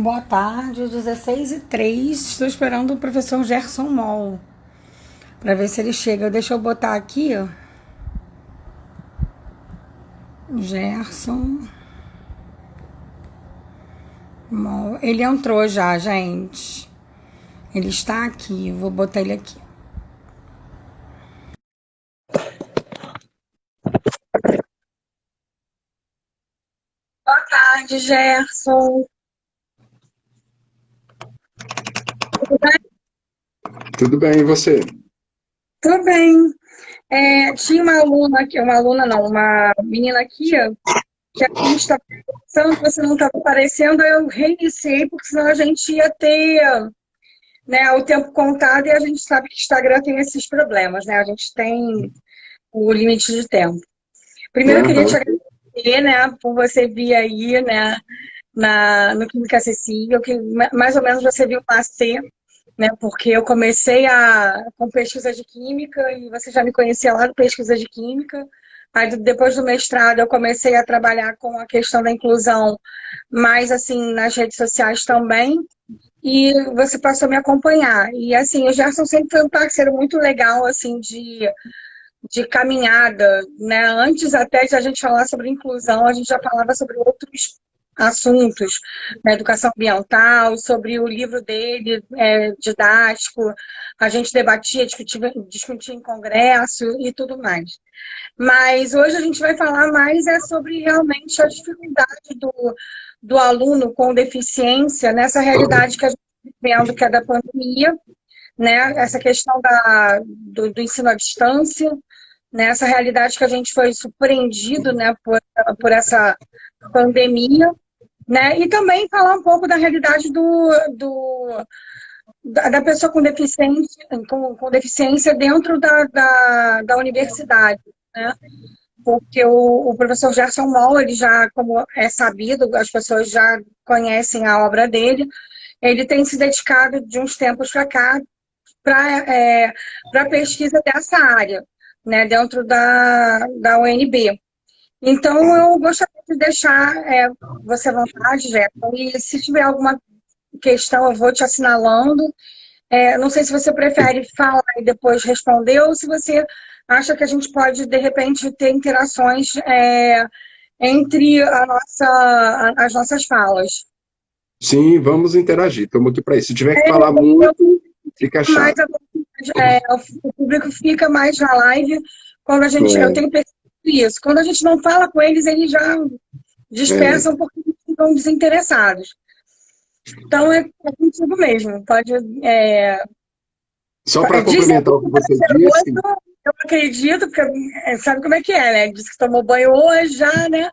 Boa tarde, 16h03. Estou esperando o professor Gerson Moll para ver se ele chega. Deixa eu botar aqui, ó. Gerson Moll. Ele entrou já, gente. Ele está aqui. Vou botar ele aqui. Boa tarde, Gerson. Tudo bem? Tudo bem, e você? Tudo bem. Tinha uma aluna aqui, uma menina aqui, ó, que a gente estava conversando, você não estava aparecendo, eu reiniciei, porque senão a gente ia ter, né, o tempo contado, e a gente sabe que o Instagram tem esses problemas, né? A gente tem o limite de tempo. Primeiro, eu queria te Aham. agradecer, né, por você vir aí, né, no Química Acessível, que mais ou menos você viu nascer, né, porque eu comecei com pesquisa de química, e você já me conhecia lá do pesquisa de química. Aí, depois do mestrado, eu comecei a trabalhar com a questão da inclusão, mais assim, nas redes sociais também, e você passou a me acompanhar. E assim, o Gerson sempre foi um parceiro muito legal, assim, de caminhada, né? Antes até de a gente falar sobre inclusão, a gente já falava sobre outros assuntos, na educação ambiental, sobre o livro dele, didático, a gente debatia, discutia em congresso e tudo mais. Mas hoje a gente vai falar mais sobre realmente a dificuldade do aluno com deficiência nessa realidade que a gente está vivendo, que é da pandemia, né? Essa questão do ensino à distância, né? Essa realidade que a gente foi surpreendido, né, por essa pandemia, né? E também falar um pouco da realidade da pessoa com deficiência dentro da universidade, né? Porque o professor Gerson Moll, ele já, como é sabido, as pessoas já conhecem a obra dele, ele tem se dedicado de uns tempos para cá para a pesquisa dessa área, né, dentro da UNB. Então, eu gostaria de deixar você à vontade, Gerson, e se tiver alguma questão, eu vou te assinalando. Não sei se você prefere falar e depois responder, ou se você acha que a gente pode, de repente, ter interações entre as nossas falas. Sim, vamos interagir. Estamos aqui para isso. Se tiver que falar Eu muito, fica mais chato. o público fica mais na live quando eu É, tenho percebido isso. Quando a gente não fala com eles, eles já é. dispersam porque ficam desinteressados. Então é contigo mesmo. Pode Só para dizem que complementar o que você disse, cheiroso, eu acredito, porque sabe como é que é, né? Diz que tomou banho hoje já, né?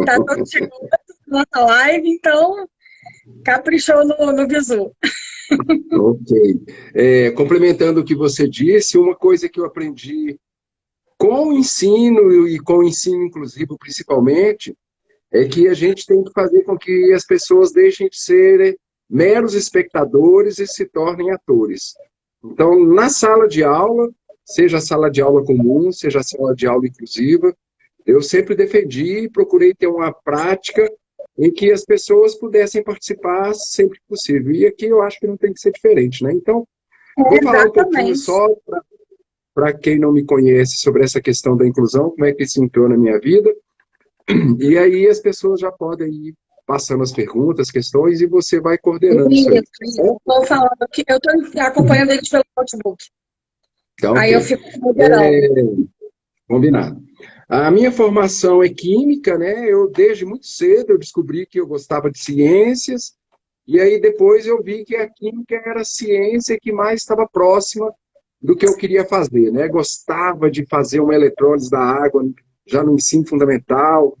Tá todo cheiroso na nossa live, então caprichou no visu. ok. Complementando o que você disse, uma coisa que eu aprendi com o ensino e com o ensino inclusivo principalmente, é que a gente tem que fazer com que as pessoas deixem de ser meros espectadores e se tornem atores. Então, na sala de aula, seja a sala de aula comum, seja a sala de aula inclusiva, eu sempre defendi e procurei ter uma prática em que as pessoas pudessem participar sempre que possível. E aqui eu acho que não tem que ser diferente, né? Então, vou falar um pouquinho Exatamente. só para quem não me conhece sobre essa questão da inclusão, como é que isso entrou na minha vida. E aí as pessoas já podem ir passando as perguntas, questões, e você vai coordenando isso aí, Isso, tá isso. certo? Estou falando que eu estou acompanhando eles pelo notebook. Tá Aí eu ok. fico moderando. É, combinado. A minha formação é química, né? Eu, desde muito cedo, eu descobri que eu gostava de ciências, e aí depois eu vi que a química era a ciência que mais estava próxima do que eu queria fazer, né? Gostava de fazer uma eletrólise da água já no ensino fundamental,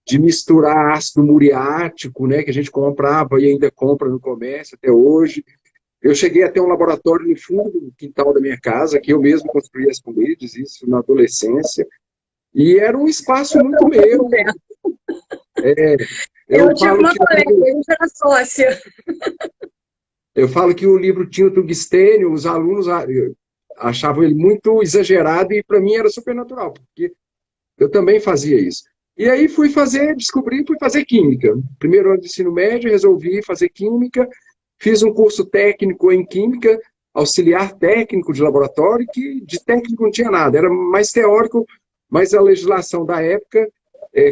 de misturar ácido muriático, né, que a gente comprava e ainda compra no comércio até hoje. Eu cheguei a ter um laboratório no fundo do quintal da minha casa, que eu mesmo construía as paredes, isso na adolescência, e era um espaço muito meu. Eu Eu tive falo uma que o colega, a livro, gente era sócia. eu falo que o livro tinha o tungstênio, os alunos achavam ele muito exagerado e para mim era super natural, porque eu também fazia isso. E aí fui fazer química. Primeiro ano de ensino médio, resolvi fazer química, fiz um curso técnico em química, auxiliar técnico de laboratório, que de técnico não tinha nada, era mais teórico, mas a legislação da época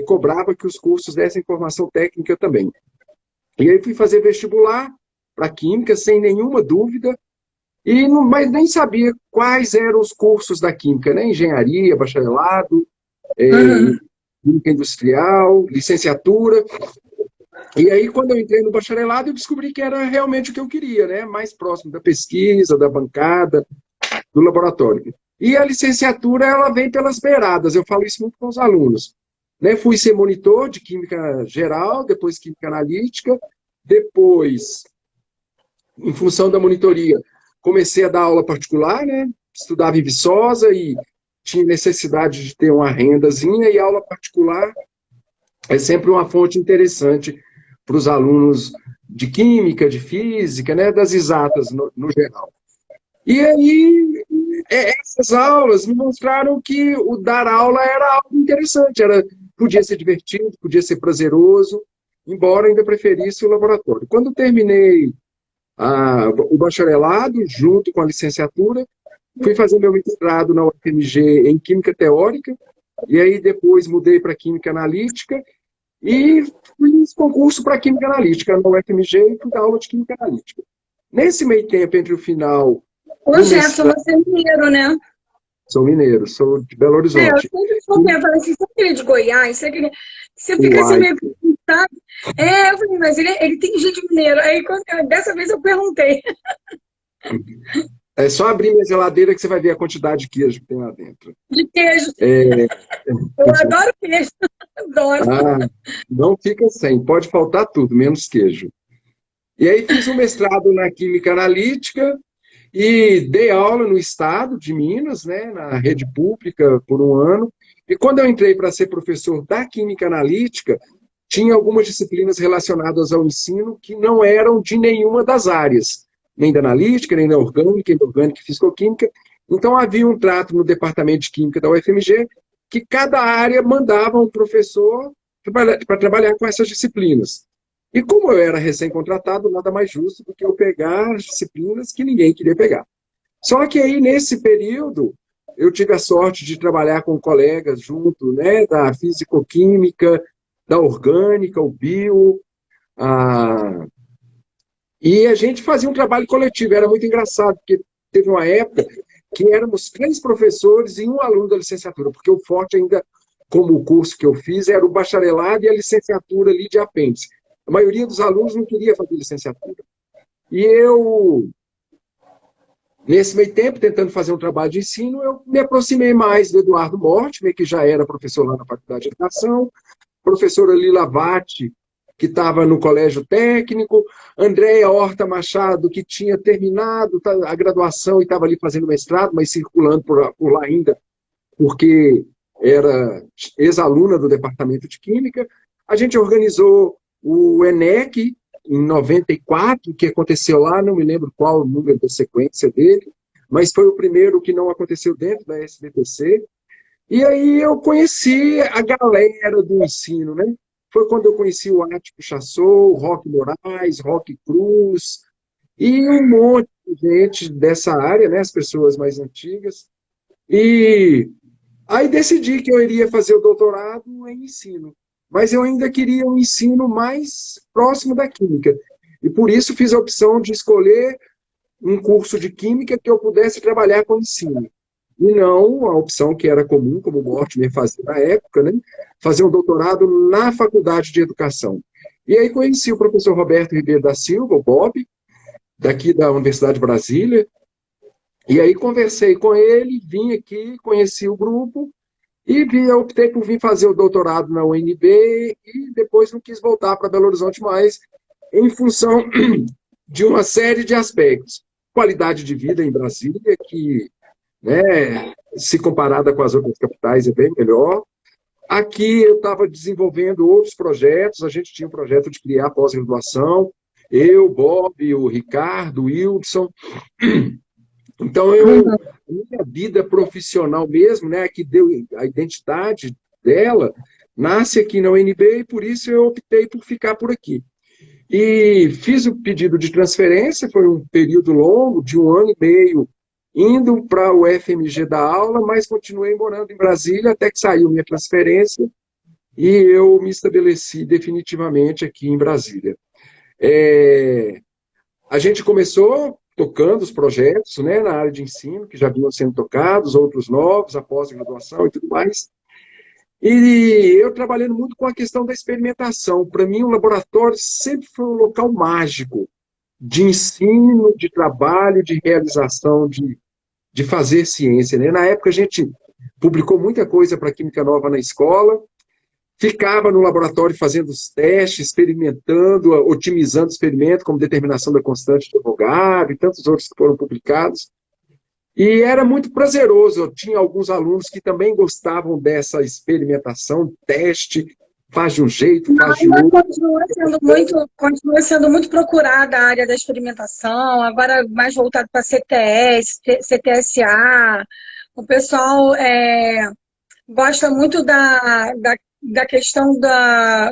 cobrava que os cursos dessem formação técnica também. E aí fui fazer vestibular para química, sem nenhuma dúvida, mas nem sabia quais eram os cursos da química, né? Engenharia, bacharelado, Uhum. química industrial, licenciatura. E aí, quando eu entrei no bacharelado, eu descobri que era realmente o que eu queria, né? Mais próximo da pesquisa, da bancada, do laboratório. E a licenciatura, ela vem pelas beiradas, eu falo isso muito com os alunos. Né? Fui ser monitor de química geral, depois química analítica, depois, em função da monitoria, comecei a dar aula particular, né? Estudava em Viçosa e tinha necessidade de ter uma rendazinha, e aula particular é sempre uma fonte interessante para os alunos de química, de física, né, das exatas no geral. E aí, essas aulas me mostraram que o dar aula era algo interessante, podia ser divertido, podia ser prazeroso, embora ainda preferisse o laboratório. Quando terminei o bacharelado, junto com a licenciatura, fui fazer meu mestrado na UFMG em Química Teórica, e aí depois mudei para Química Analítica, e fiz concurso para Química Analítica na UFMG e fui dar aula de Química Analítica. Nesse meio tempo, entre o final Ô, do Jefferson, mestrado, você é mineiro, né? sou mineiro, sou de Belo Eu Horizonte. sempre soube, eu falei assim, você é de Goiás? Você fica assim Uai, meio, sabe? Eu falei, mas ele tem gente mineiro. Aí, dessa vez eu perguntei. é só abrir minha geladeira que você vai ver a quantidade de queijo que tem lá dentro. De queijo. É, Eu adoro queijo. Adoro. ah, não fica sem, pode faltar tudo, menos queijo. E aí fiz um mestrado na Química Analítica e dei aula no estado de Minas, né, na rede pública, por um ano. E quando eu entrei para ser professor da Química Analítica, tinha algumas disciplinas relacionadas ao ensino que não eram de nenhuma das áreas, nem da analítica, nem da orgânica e fisicoquímica. Então havia um trato no departamento de química da UFMG que cada área mandava um professor para trabalhar com essas disciplinas. E como eu era recém-contratado, nada mais justo do que eu pegar as disciplinas que ninguém queria pegar. Só que aí, nesse período, eu tive a sorte de trabalhar com colegas junto, né, da fisicoquímica, da orgânica, o bio, a... e a gente fazia um trabalho coletivo. Era muito engraçado, porque teve uma época que éramos 3 professores e um aluno da licenciatura, porque o forte ainda, como o curso que eu fiz, era o bacharelado e a licenciatura ali de apêndice. A maioria dos alunos não queria fazer licenciatura. E eu, nesse meio tempo, tentando fazer um trabalho de ensino, eu me aproximei mais do Eduardo Mortimer, que já era professor lá na Faculdade de Educação, professora Lila Vatti, que estava no Colégio Técnico, Andréia Horta Machado, que tinha terminado a graduação e estava ali fazendo mestrado, mas circulando por lá ainda, porque era ex-aluna do Departamento de Química. A gente organizou o ENEC, em 94, que aconteceu lá, não me lembro qual o número da sequência dele, mas foi o primeiro que não aconteceu dentro da SBPC. E aí eu conheci a galera do ensino, né? Foi quando eu conheci o Ático Chassou, o Roque Moraes, Roque Cruz, e um monte de gente dessa área, né? As pessoas mais antigas. E aí decidi que eu iria fazer o doutorado em ensino, mas eu ainda queria um ensino mais próximo da química. E por isso fiz a opção de escolher um curso de química que eu pudesse trabalhar com ensino. E não a opção que era comum, como o Mortimer fazia na época, né? Fazer um doutorado na Faculdade de Educação. E aí conheci o professor Roberto Ribeiro da Silva, o Bob, daqui da Universidade de Brasília, e aí conversei com ele, vim aqui, conheci o grupo, e optei por vir fazer o doutorado na UNB e depois não quis voltar para Belo Horizonte mais, em função de uma série de aspectos. Qualidade de vida em Brasília, que, né, se comparada com as outras capitais, é bem melhor. Aqui eu estava desenvolvendo outros projetos, a gente tinha um projeto de criar pós-graduação, eu, Bob, o Ricardo, o Wilson. Então, minha vida profissional mesmo, né, que deu a identidade dela, nasce aqui na UNB e por isso eu optei por ficar por aqui. E fiz o pedido de transferência, foi um período longo, de 1 ano e meio, indo para o FMG da aula, mas continuei morando em Brasília até que saiu minha transferência e eu me estabeleci definitivamente aqui em Brasília. A gente começou tocando os projetos, né, na área de ensino, que já vinham sendo tocados, outros novos, a pós-graduação e tudo mais. E eu trabalhando muito com a questão da experimentação. Para mim, o laboratório sempre foi um local mágico de ensino, de trabalho, de realização, de fazer ciência, né? Na época, a gente publicou muita coisa para Química Nova na escola, ficava no laboratório fazendo os testes, experimentando, otimizando o experimento, como determinação da constante de Avogadro e tantos outros que foram publicados. E era muito prazeroso. Eu tinha alguns alunos que também gostavam dessa experimentação, teste, faz de um jeito, faz de outro. Continua sendo muito procurada a área da experimentação, agora mais voltado para CTS, CTSA. O pessoal gosta muito da questão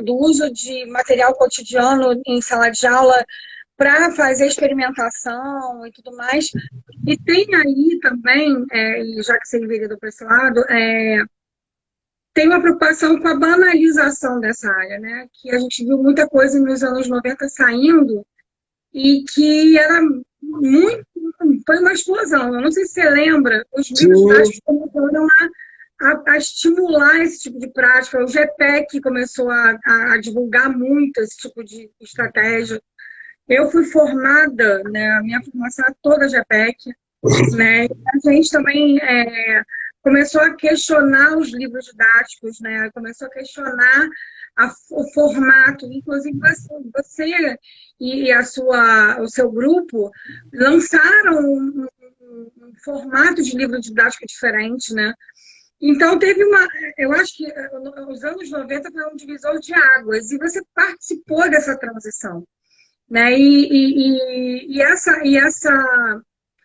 do uso de material cotidiano em sala de aula para fazer experimentação e tudo mais. E tem aí também, já que você enveredou para esse lado, tem uma preocupação com a banalização dessa área, né? Que a gente viu muita coisa nos anos 90 saindo e que era muito... Foi uma explosão. Eu não sei se você lembra, os livros didáticos começaram a estimular esse tipo de prática. O GPEC começou a divulgar muito esse tipo de estratégia. Eu fui formada, né, a minha formação é toda GPEC, né, a gente também começou a questionar os livros didáticos, né, começou a questionar o formato, inclusive você e o seu grupo lançaram um formato de livro didático diferente, né. Então, eu acho que os anos 90 foi um divisor de águas, e você participou dessa transição. Né? E essa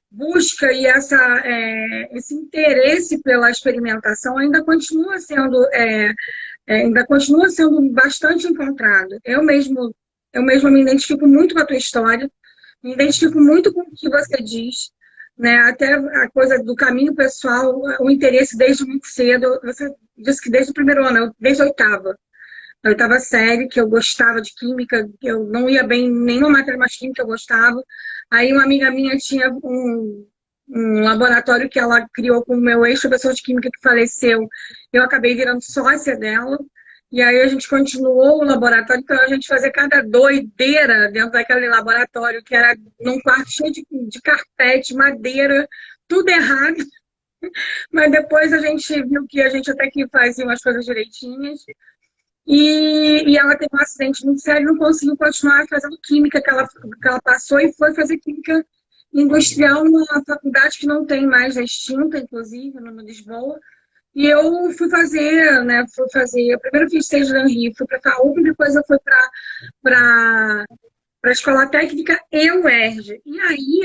busca e esse interesse pela experimentação ainda continua sendo bastante encontrado. Eu mesma me identifico muito com a tua história, me identifico muito com o que você diz, né? Até a coisa do caminho pessoal, o interesse desde muito cedo. Você disse que desde o primeiro ano, desde a oitava série, que eu gostava de química, eu não ia bem em nenhuma matéria mais química, eu gostava. Aí uma amiga minha tinha um laboratório que ela criou com o meu ex-professor de química que faleceu. Eu acabei virando sócia dela. E aí a gente continuou o laboratório, então a gente fazia cada doideira dentro daquele laboratório, que era num quarto cheio de carpete, madeira, tudo errado. Mas depois a gente viu que a gente até que fazia umas coisas direitinhas. E ela teve um acidente muito sério e não conseguiu continuar fazendo química, que ela passou e foi fazer química industrial numa faculdade que não tem mais, é extinta, inclusive, no Lisboa. E eu fui fazer, né? Eu primeiro fiz estágio na Rio, fui para a FAUP, depois eu fui para a Escola Técnica e o UERJ. E aí,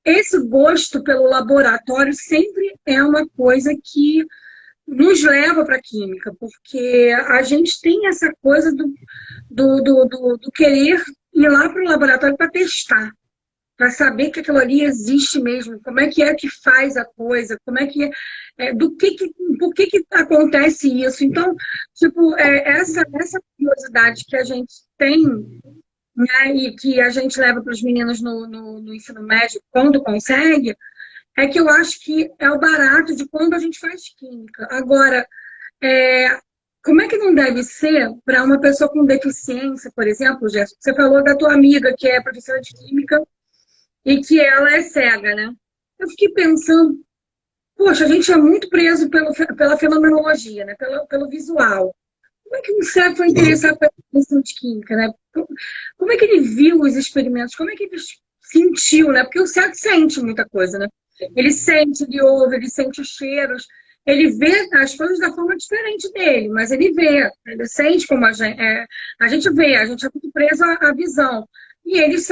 esse gosto pelo laboratório sempre é uma coisa que nos leva para a química, porque a gente tem essa coisa do querer ir lá para o laboratório para testar, para saber que aquilo ali existe mesmo, como é que faz a coisa, como é que por que acontece isso. Então, tipo, essa curiosidade que a gente tem, né, e que a gente leva para os meninos no ensino médio quando consegue, é que eu acho que é o barato de quando a gente faz química. Agora, como é que não deve ser para uma pessoa com deficiência, por exemplo, Gerson? Você falou da tua amiga, que é professora de química, e que ela é cega, né? Eu fiquei pensando, poxa, a gente é muito preso pela fenomenologia, né? Pelo visual. Como é que o cego foi interessado pela questão de química, né? Como é que ele viu os experimentos? Como é que ele sentiu, né? Porque o cego sente muita coisa, né? Ele sente, ele ouve, ele sente os cheiros, ele vê as coisas da forma diferente dele, mas ele vê, ele sente como a gente vê, a gente é muito preso à visão. E eles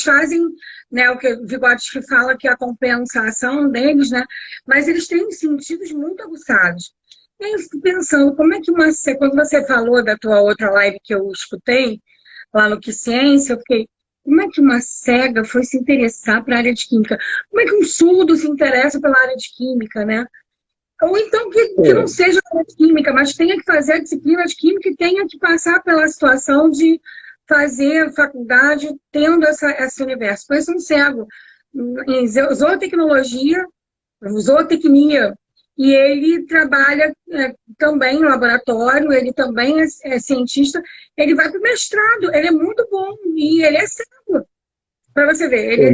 fazem, né, o que o Vygotsky fala que é a compensação deles, né? Mas eles têm sentidos muito aguçados. Eu fico pensando, como é que quando você falou da tua outra live que eu escutei, lá no Que Ciência, eu fiquei, como é que uma cega foi se interessar para a área de química? Como é que um surdo se interessa pela área de química, né? Ou então que não É, seja área de química, mas tenha que fazer a disciplina de química e tenha que passar pela situação de fazer faculdade tendo esse universo. Conheço um cego em zootecnologia, zootecnia, e ele trabalha também no laboratório, ele também é cientista, ele vai para o mestrado, ele é muito bom, e ele é cego, para você ver. é,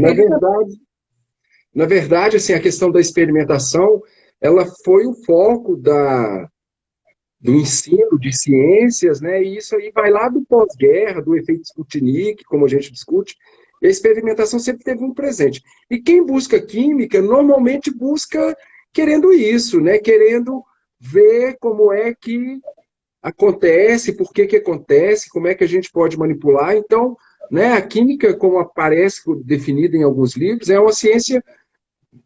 na verdade, assim, a questão da experimentação, ela foi o foco do ensino de ciências, né? E isso aí vai lá do pós-guerra, do efeito Sputnik, como a gente discute, e a experimentação sempre teve um presente. E quem busca química, normalmente busca querendo isso, né? Querendo ver como é que acontece, por que que acontece, como é que a gente pode manipular. Então, né, a química, como aparece definida em alguns livros, é uma ciência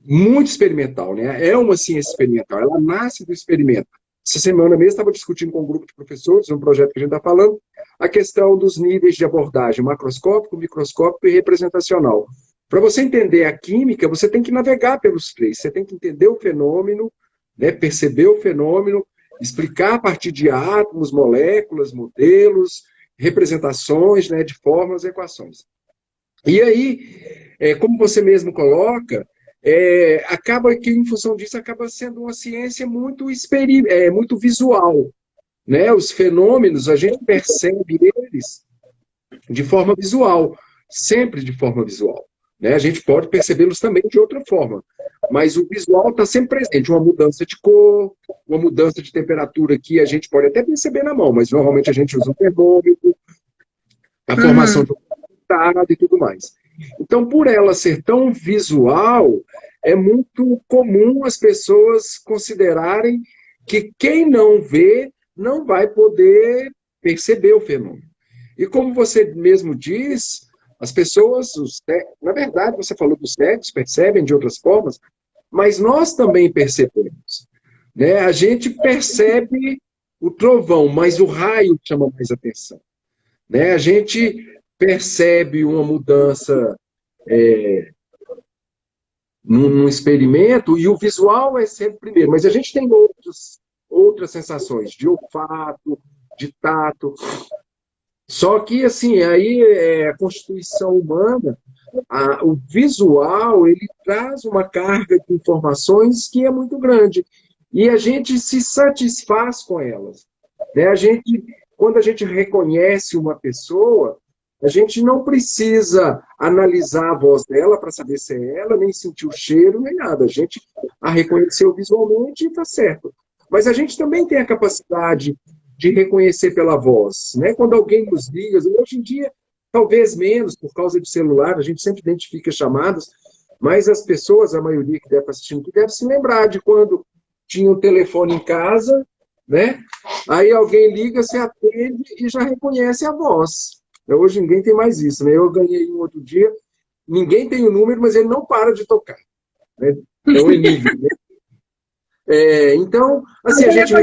muito experimental, né? É uma ciência experimental, ela nasce do experimento. Essa semana mesmo estava discutindo com um grupo de professores, um projeto que a gente está falando, a questão dos níveis de abordagem macroscópico, microscópico e representacional. Para você entender a química, você tem que navegar pelos três, você tem que entender o fenômeno, né, perceber o fenômeno, explicar a partir de átomos, moléculas, modelos, representações, né, de fórmulas e equações. E aí, como você mesmo coloca, acaba que, em função disso, acaba sendo uma ciência muito visual, né? Os fenômenos, a gente percebe eles de forma visual, sempre de forma visual, né? A gente pode percebê-los também de outra forma, mas o visual está sempre presente, uma mudança de cor, uma mudança de temperatura que a gente pode até perceber na mão, mas normalmente a gente usa um termômetro, a formação Uhum. de um estado e tudo mais. Então, por ela ser tão visual, é muito comum as pessoas considerarem que quem não vê não vai poder perceber o fenômeno. E como você mesmo diz, as pessoas, na verdade, você falou dos cegos, percebem de outras formas, mas nós também percebemos. Né? A gente percebe o trovão, mas o raio chama mais atenção. Né? A gente percebe uma mudança num experimento e o visual é sempre primeiro, mas a gente tem outras sensações de olfato, de tato. Só que, assim, aí a constituição humana, o visual, ele traz uma carga de informações que é muito grande. E a gente se satisfaz com elas. Né? Quando a gente reconhece uma pessoa, a gente não precisa analisar a voz dela para saber se é ela, nem sentir o cheiro, nem nada. A gente a reconheceu visualmente e está certo. Mas a gente também tem a capacidade de reconhecer pela voz. Né? Quando alguém nos liga, hoje em dia, talvez menos, por causa de celular, a gente sempre identifica chamadas, mas as pessoas, a maioria que deve estar assistindo, que deve se lembrar de quando tinha um telefone em casa, né? Aí alguém liga, você atende e já reconhece a voz. Hoje ninguém tem mais isso, né? Eu ganhei um outro dia, ninguém tem o número, mas ele não para de tocar. Né? É um enigma. Né? Então, assim, a gente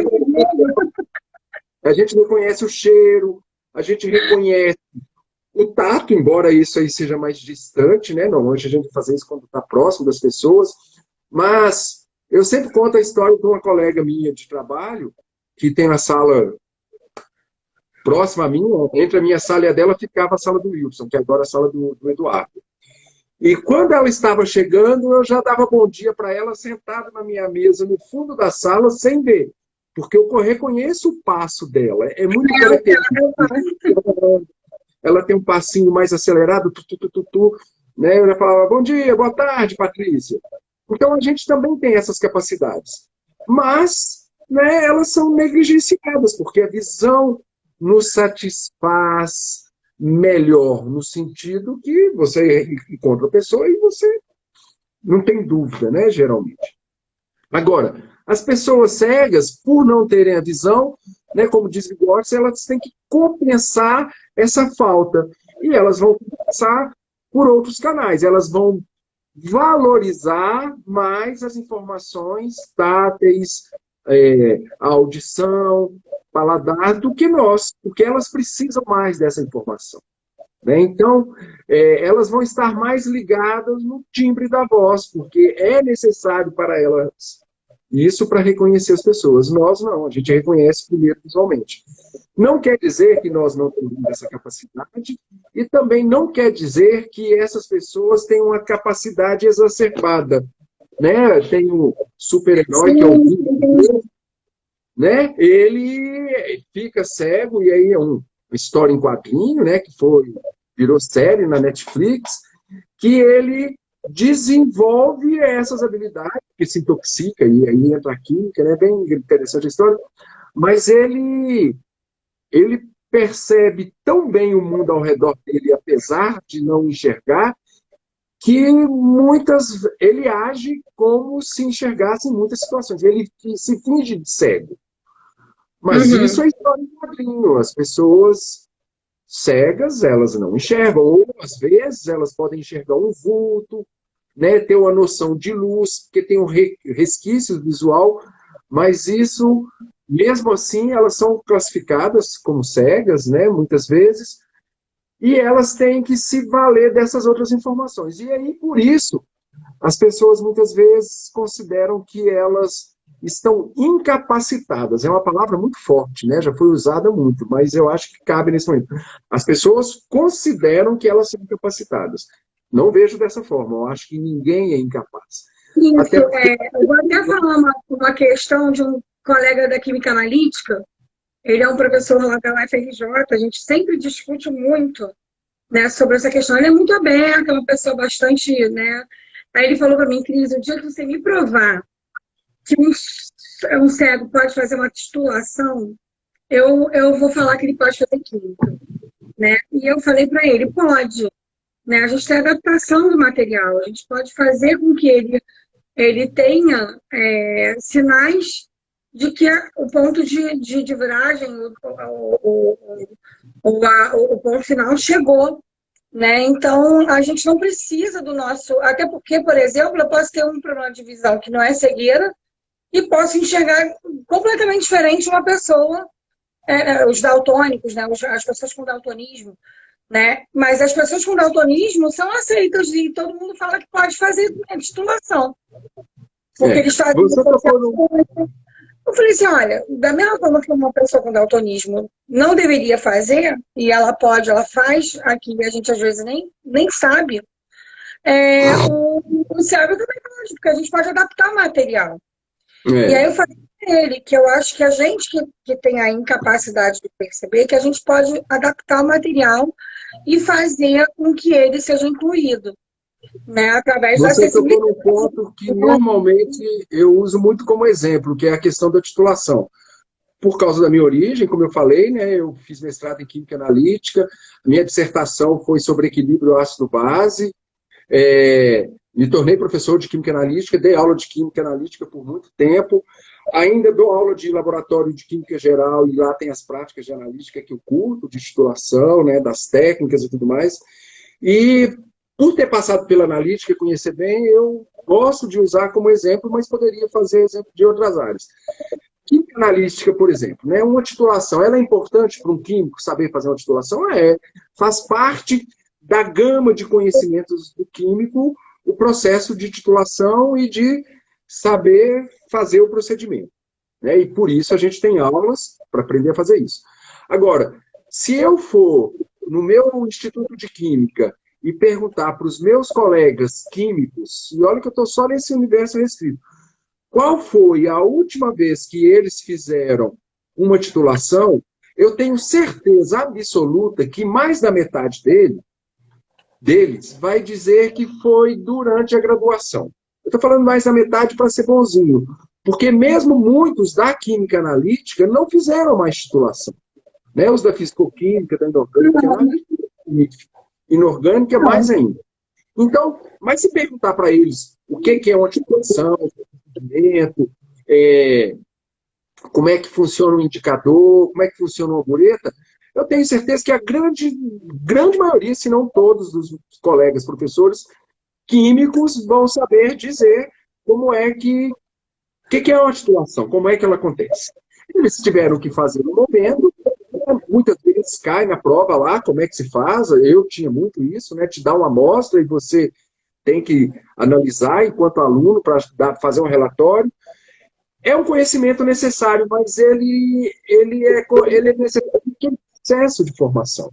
reconhece o cheiro, a gente reconhece o tato, embora isso aí seja mais distante, né? Normalmente a gente faz isso quando está próximo das pessoas, mas eu sempre conto a história de uma colega minha de trabalho, que tem a sala próxima a mim, entre a minha sala e a dela ficava a sala do Wilson, que agora é a sala do Eduardo. E quando ela estava chegando, eu já dava bom dia para ela, sentada na minha mesa, no fundo da sala, sem ver. Porque eu reconheço o passo dela. É muito característico. Ela tem um passinho mais acelerado, né? Eu já falava, bom dia, boa tarde, Patrícia. Então a gente também tem essas capacidades. Mas, né, elas são negligenciadas, porque a visão nos satisfaz melhor, no sentido que você encontra a pessoa e você não tem dúvida, né, geralmente. Agora, as pessoas cegas, por não terem a visão, né, como diz Vygotsky, elas têm que compensar essa falta. E elas vão compensar por outros canais. Elas vão valorizar mais as informações táteis, a audição, paladar, do que nós, porque elas precisam mais dessa informação. Né? Então, elas vão estar mais ligadas no timbre da voz, porque é necessário para elas isso para reconhecer as pessoas. Nós não, a gente reconhece primeiro visualmente. Não quer dizer que nós não temos essa capacidade e também não quer dizer que essas pessoas têm uma capacidade exacerbada. Né? Tem um super-herói que é o Hulk, né? Ele fica cego, e aí é uma história em quadrinho, né? Que virou série na Netflix, que ele desenvolve essas habilidades, que se intoxica, e aí entra a química, né? Bem interessante a história, mas ele percebe tão bem o mundo ao redor dele, apesar de não enxergar, que ele age como se enxergasse em muitas situações. Ele se finge de cego. Mas isso é história em quadrinho. As pessoas cegas, elas não enxergam. Ou, às vezes, elas podem enxergar um vulto, né, ter uma noção de luz, porque tem um resquício visual, mas isso, mesmo assim, elas são classificadas como cegas, né, muitas vezes, e elas têm que se valer dessas outras informações. E aí, por isso, as pessoas muitas vezes consideram que elas estão incapacitadas. É uma palavra muito forte, né? Já foi usada muito, mas eu acho que cabe nesse momento. As pessoas consideram que elas são incapacitadas. Não vejo dessa forma. Eu acho que ninguém é incapaz. Isso, eu vou até falar uma questão de um colega da Química Analítica. Ele é um professor lá da UFRJ, a gente sempre discute muito, né, sobre essa questão. Ele é muito aberto, é uma pessoa bastante, né? Aí ele falou para mim, Cris, o dia que você me provar que um cego pode fazer uma titulação, eu vou falar que ele pode fazer química, né? E eu falei para ele, pode, né? A gente tem adaptação do material, a gente pode fazer com que ele tenha sinais de que o ponto de viragem, o ponto final chegou, né? Então, a gente não precisa do nosso... Até porque, por exemplo, eu posso ter um problema de visão que não é cegueira e posso enxergar completamente diferente de uma pessoa, os daltônicos, né? As pessoas com daltonismo, né? Mas as pessoas com daltonismo são aceitas e todo mundo fala que pode fazer titulação. Porque eles fazem... Eu falei assim, olha, da mesma forma que uma pessoa com daltonismo não deveria fazer, e ela pode, ela faz, aqui a gente às vezes nem sabe, o cérebro também pode, porque a gente pode adaptar o material. E aí eu falei para ele que eu acho que a gente que tem a incapacidade de perceber, que a gente pode adaptar o material e fazer com que ele seja incluído. Né, através da acessibilidade. Você tocou num ponto que normalmente eu uso muito como exemplo, que é a questão da titulação. Por causa da minha origem, como eu falei, né, eu fiz mestrado em Química Analítica, minha dissertação foi sobre equilíbrio ácido-base, me tornei professor de Química Analítica, dei aula de Química Analítica por muito tempo, ainda dou aula de laboratório de Química Geral, e lá tem as práticas de analítica que eu curto, de titulação, né, das técnicas e tudo mais, e por ter passado pela analítica e conhecer bem, eu gosto de usar como exemplo, mas poderia fazer exemplo de outras áreas. Química analítica, por exemplo, né? Uma titulação, ela é importante para um químico saber fazer uma titulação? Faz parte da gama de conhecimentos do químico o processo de titulação e de saber fazer o procedimento. Né? E por isso a gente tem aulas para aprender a fazer isso. Agora, se eu for no meu Instituto de Química e perguntar para os meus colegas químicos, e olha que eu estou só nesse universo restrito, qual foi a última vez que eles fizeram uma titulação, eu tenho certeza absoluta que mais da metade deles vai dizer que foi durante a graduação. Eu estou falando mais da metade para ser bonzinho, porque mesmo muitos da química analítica não fizeram mais titulação. Né? Os da fisicoquímica, da inorgânica, mais ainda. Então, mas se perguntar para eles o que é uma titulação, como é que funciona o indicador, como é que funciona uma bureta, eu tenho certeza que a grande maioria, se não todos dos colegas professores químicos vão saber dizer como é que O que é uma titulação? Como é que ela acontece? Eles tiveram que fazer no momento, muitas vezes cai na prova lá, como é que se faz, eu tinha muito isso, né? Te dá uma amostra e você tem que analisar enquanto aluno para fazer um relatório. É um conhecimento necessário, mas ele é necessário porque é um processo de formação.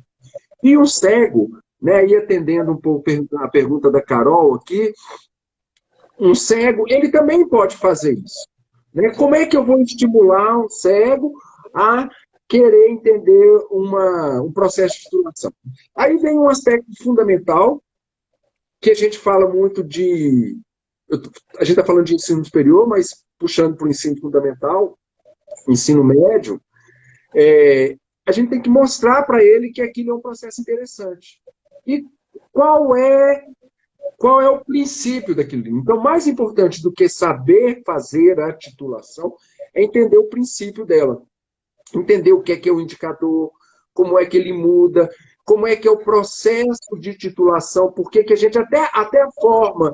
E o cego, né, e atendendo um pouco a pergunta da Carol aqui, um cego, ele também pode fazer isso. Né? Como é que eu vou estimular um cego a querer entender um processo de titulação? Aí vem um aspecto fundamental, que a gente fala muito de... A gente está falando de ensino superior, mas puxando para o ensino fundamental, ensino médio, a gente tem que mostrar para ele que aquilo é um processo interessante. E qual é o princípio daquilo? Então, mais importante do que saber fazer a titulação é entender o princípio dela. Entender o que é o indicador, como é que ele muda, como é que é o processo de titulação, porque que a gente até a forma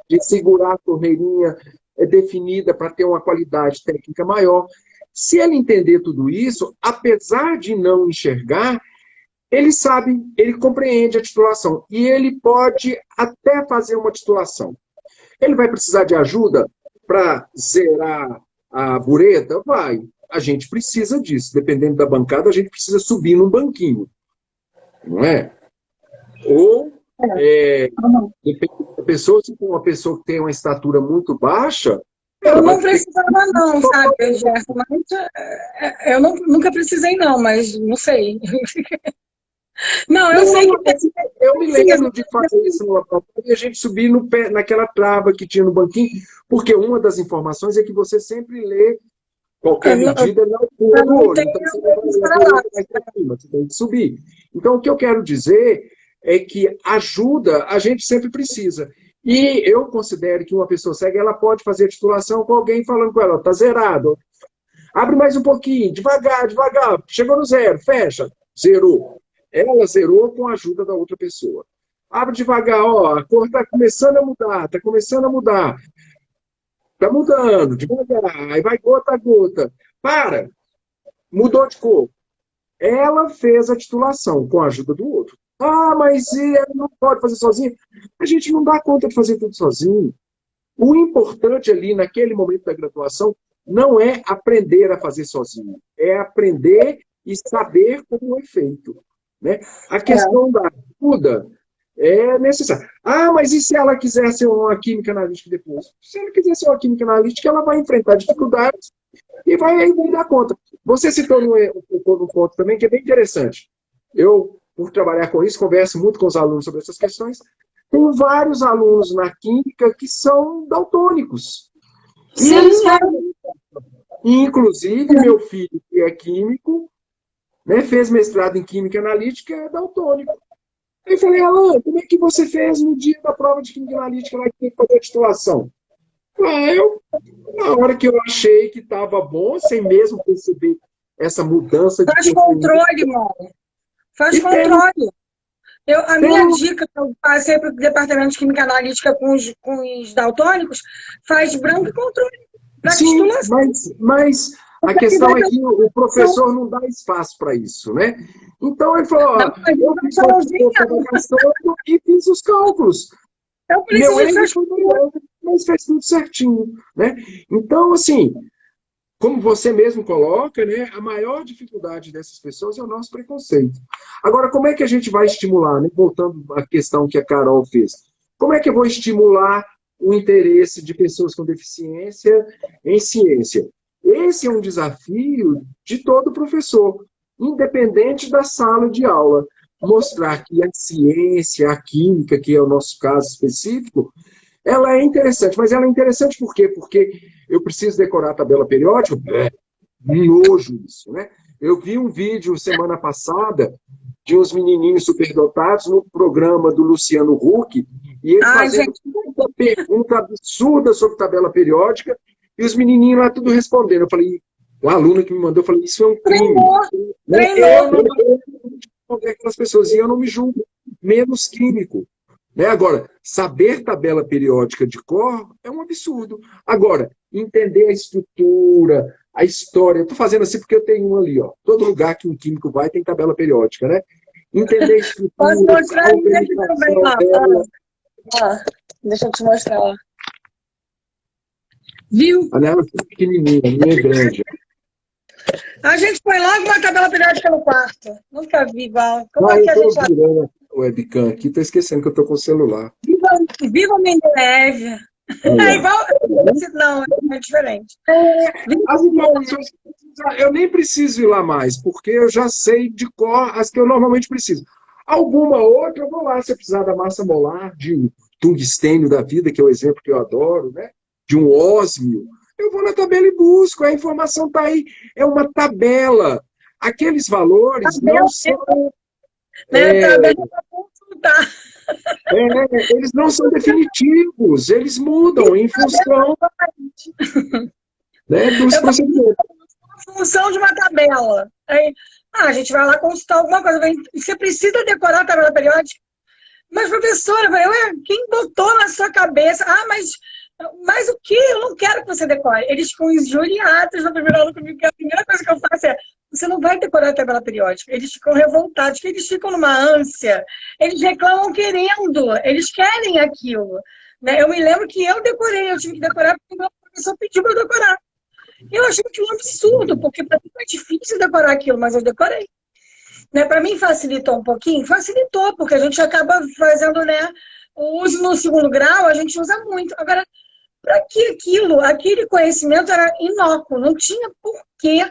de segurar a torneirinha é definida para ter uma qualidade técnica maior. Se ele entender tudo isso, apesar de não enxergar, ele sabe, ele compreende a titulação e ele pode até fazer uma titulação. Ele vai precisar de ajuda para zerar a bureta? Vai. A gente precisa disso. Dependendo da bancada, a gente precisa subir num banquinho. Não é? Ou, dependendo da pessoa, se for uma pessoa que tem uma estatura muito baixa... Eu não precisava não, sabe, Gerson? Eu nunca precisei não, mas não sei. Não, eu sei que... Eu me lembro de fazer isso no local e a gente subir no pé, naquela trava que tinha no banquinho, porque uma das informações é que você sempre lê qualquer medida na altura do olho. Então, você tem que subir. Então, o que eu quero dizer é que ajuda a gente sempre precisa. E eu considero que uma pessoa cega, ela pode fazer titulação com alguém falando com ela, tá zerado. Abre mais um pouquinho, devagar, devagar. Chegou no zero, fecha. Zerou. Ela zerou com a ajuda da outra pessoa. Abre devagar, ó, a cor está começando a mudar, está começando a mudar. Está mudando, devagar, aí vai gota a gota. Para! Mudou de cor. Ela fez a titulação com a ajuda do outro. Ah, mas ela não pode fazer sozinha. A gente não dá conta de fazer tudo sozinho. O importante ali, naquele momento da graduação, não é aprender a fazer sozinho. É aprender e saber como é feito. Né? A questão da ajuda é necessária. Ah, mas e se ela quiser ser uma química analítica depois? Se ela quiser ser uma química analítica, ela vai enfrentar dificuldades e vai dar conta. Você citou num ponto também que é bem interessante. Eu, por trabalhar com isso, converso muito com os alunos sobre essas questões. Tem vários alunos na química que são daltônicos. Sim, inclusive, meu filho, que é químico, né, fez mestrado em Química Analítica, é daltônico. Aí eu falei, Alan, como é que você fez no dia da prova de Química Analítica lá que tem que fazer a titulação? Na hora que eu achei que estava bom, sem mesmo perceber essa mudança de... Faz controle, irmão. Faz controle. A minha dica que eu passei para o departamento de Química Analítica com os daltônicos, faz branco e controle. Sim, mas a questão é que o professor não dá espaço para isso, né? Então ele falou, ó, eu fiz e fiz os cálculos. Meu erro foi meu, mas fez tudo certinho, né? Então, assim, como você mesmo coloca, né, a maior dificuldade dessas pessoas é o nosso preconceito. Agora, como é que a gente vai estimular, né? Voltando à questão que a Carol fez, como é que eu vou estimular o interesse de pessoas com deficiência em ciência? Esse é um desafio de todo professor, independente da sala de aula. Mostrar que a ciência, a química, que é o nosso caso específico, ela é interessante. Mas ela é interessante por quê? Porque eu preciso decorar a tabela periódica? Nojo isso, né? Eu vi um vídeo semana passada de uns menininhos superdotados no programa do Luciano Huck, e ele fazendo uma pergunta absurda sobre tabela periódica, e os menininhos lá tudo respondendo. Eu falei, o aluno que me mandou, eu falei, isso é um crime. Eu não responder aquelas pessoas, e eu não me julgo menos químico. Né? Agora, saber tabela periódica de cor é um absurdo. Agora, entender a estrutura, a história. Eu estou fazendo assim porque eu tenho um ali, ó. Todo lugar que um químico vai tem tabela periódica, né? Entender a Posso estrutura, mostrar a a minha aqui também, organização ó. dela. Ó, deixa eu te mostrar, ó. Viu? A dela é pequenininha, a minha é grande. A gente põe logo uma tabela periódica no quarto. Nunca vi igual. Como Ah, é eu que a estou gente... virando o webcam aqui, estou esquecendo que eu estou com o celular. Viva, viva Mendeleev. Aí, É ó. igual... Não, é diferente. As informações que eu preciso, eu nem preciso ir lá mais, porque eu já sei de cor as que eu normalmente preciso. Alguma outra, eu vou lá, se eu precisar da massa molar, de um tungstênio da vida, que é o exemplo que eu adoro, né? De um ósmio. Eu vou na tabela e busco, a informação está aí. É uma tabela. Aqueles valores não são. Né? Tabela para consultar. Eles não são definitivos, eles mudam em função, né, dos Eu faço procedimentos. a função de uma tabela. Aí, a gente vai lá consultar alguma coisa. Você precisa decorar a tabela periódica? Mas, professora, quem botou na sua cabeça? Mas o que? Eu não quero que você decore. Eles ficam injuriados na primeira aula comigo, que a primeira coisa que eu faço é: você não vai decorar a tabela periódica. Eles ficam revoltados, que eles ficam numa ânsia. Eles reclamam querendo, eles querem aquilo. Né? Eu me lembro que eu decorei, eu tive que decorar porque o meu professor pediu para eu decorar. Eu achei aquilo um absurdo, porque para mim é difícil decorar aquilo, mas eu decorei. Né? Para mim facilitou um pouquinho? Facilitou, porque a gente acaba fazendo, né, o uso no segundo grau, a gente usa muito. Agora, para que aquilo? Aquele conhecimento era inócuo, não tinha porquê.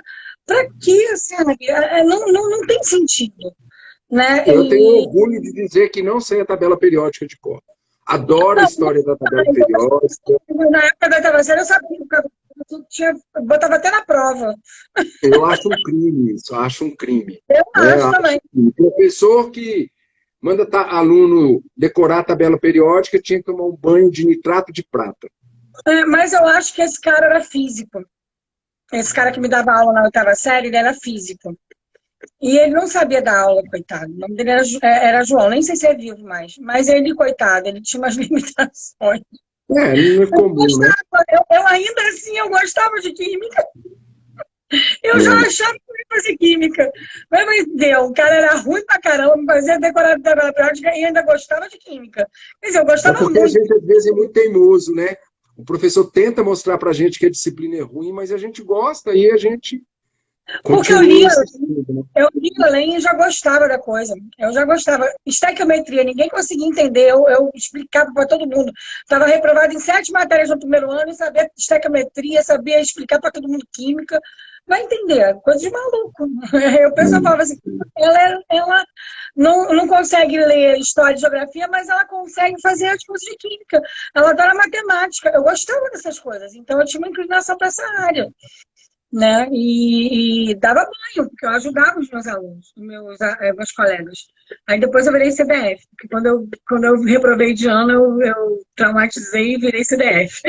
Para que, sabe? Não tem sentido. Né? Eu tenho orgulho de dizer que não sei a tabela periódica de cor. Adoro a história da tabela periódica. Na época da oitava série, eu sabia, eu botava até na prova. Eu acho um crime isso, acho um crime. Eu acho também. O professor que manda aluno decorar a tabela periódica tinha que tomar um banho de nitrato de prata. Mas eu acho que esse cara era físico. Esse cara que me dava aula na oitava série, ele era físico. E ele não sabia dar aula, coitado. O nome dele era João, nem sei se é vivo mais. Mas ele, coitado, ele tinha umas limitações. Não é comum, né? Eu ainda assim, eu gostava de química. Eu já achava que eu ia fazer química. Mas deu, o cara era ruim pra caramba, me fazia decorar da tabela periódica e ainda gostava de química. Quer dizer, eu gostava porque muito. A gente, às vezes, é muito teimoso, né? O professor tenta mostrar pra gente que a disciplina é ruim, mas a gente gosta e a gente Porque eu continua lia, insistindo, né? eu lia além e já gostava da coisa. Eu já gostava. Estequiometria, ninguém conseguia entender. Eu explicava para todo mundo. Estava reprovada em 7 matérias no primeiro ano e sabia estequiometria, sabia explicar para todo mundo química. Vai entender, coisa de maluco. O pessoal falava assim, ela não consegue ler história e geografia, mas ela consegue fazer as coisas de química. Ela adora matemática. Eu gostava dessas coisas, então eu tinha uma inclinação para essa área. Né? E dava banho, porque eu ajudava os meus alunos, meus colegas. Aí depois eu virei CDF, porque quando eu reprovei de ano, eu traumatizei e virei CDF.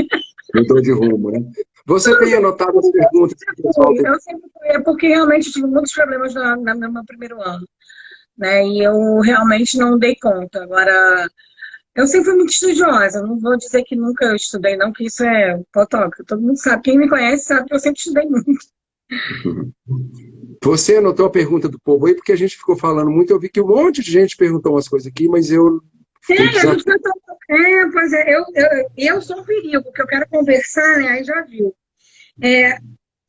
Mudou de rumo, né? Você tem anotado as perguntas que o pessoal tem? Eu sempre fui, é porque realmente tive muitos problemas no meu primeiro ano. Né? E eu realmente não dei conta. Agora, eu sempre fui muito estudiosa. Não vou dizer que nunca eu estudei, não, que isso é fotógrafo. Todo mundo sabe. Quem me conhece sabe que eu sempre estudei muito. Você anotou a pergunta do povo aí, porque a gente ficou falando muito. Eu vi que um monte de gente perguntou umas coisas aqui, mas eu... Pois é, eu sou um perigo, porque eu quero conversar, né? Aí já viu.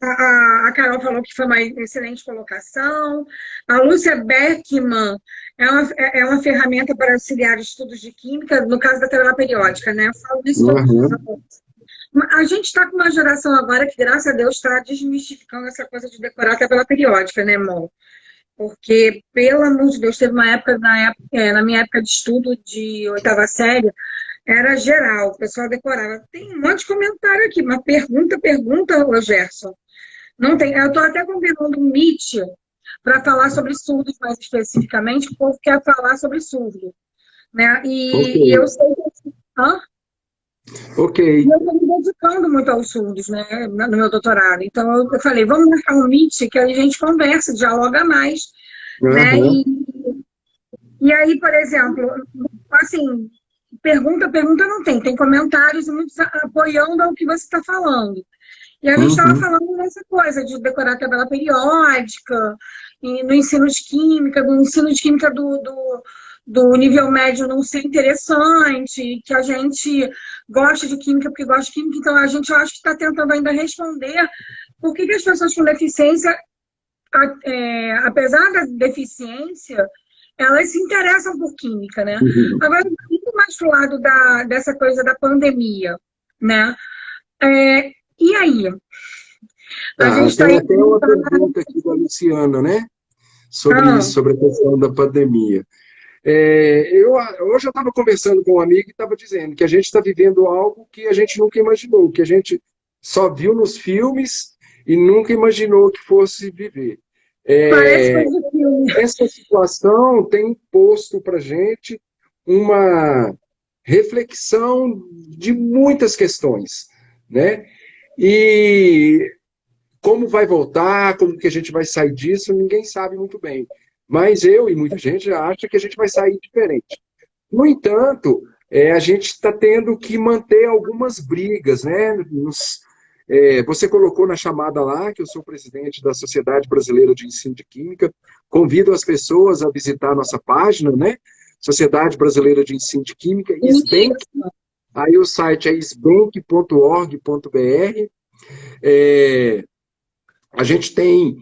A Carol falou que foi uma excelente colocação. A Lúcia Beckman é uma ferramenta para auxiliar estudos de química, no caso da tabela periódica, né? Eu falo isso A gente está com uma geração agora que, graças a Deus, está desmistificando essa coisa de decorar a tabela periódica, né, amor? Porque, pelo amor de Deus, teve uma época, na minha época de estudo de oitava série, era geral, o pessoal decorava. Tem um monte de comentário aqui, mas pergunta, ô Gerson. Não tem. Eu estou até combinando um Meet para falar sobre surdos mais especificamente, o povo quer falar sobre surdo. Né? E eu sei que... Ok. Eu estou me dedicando muito aos surdos, né, no meu doutorado. Então, eu falei, vamos marcar um Meet que a gente conversa, dialoga mais. Né? E aí, por exemplo, assim, pergunta não tem. Tem comentários e muitos apoiando o que você está falando. E a gente estava falando dessa coisa de decorar a tabela periódica, e no ensino de química, do nível médio não ser interessante, que a gente gosta de química porque gosta de química, então a gente, eu acho que está tentando ainda responder por que as pessoas com deficiência, apesar da deficiência, elas se interessam por química, né? Agora, indo mais pro lado dessa coisa da pandemia, né? E aí? A gente tem até uma pergunta aqui da Luciana, né? Sobre isso, sobre a questão da pandemia. Hoje eu estava conversando com um amigo e estava dizendo que a gente está vivendo algo que a gente nunca imaginou, que a gente só viu nos filmes e nunca imaginou que fosse viver. Parece coisa de filme. Essa situação tem posto para a gente uma reflexão de muitas questões, né? E como vai voltar, como que a gente vai sair disso, ninguém sabe muito bem. Mas eu e muita gente acha que a gente vai sair diferente. No entanto, a gente está tendo que manter algumas brigas, né? Você colocou na chamada lá que eu sou presidente da Sociedade Brasileira de Ensino de Química. Convido as pessoas a visitar a nossa página, né? Sociedade Brasileira de Ensino de Química, SBenq. Aí o site é sbenq.org.br. A gente tem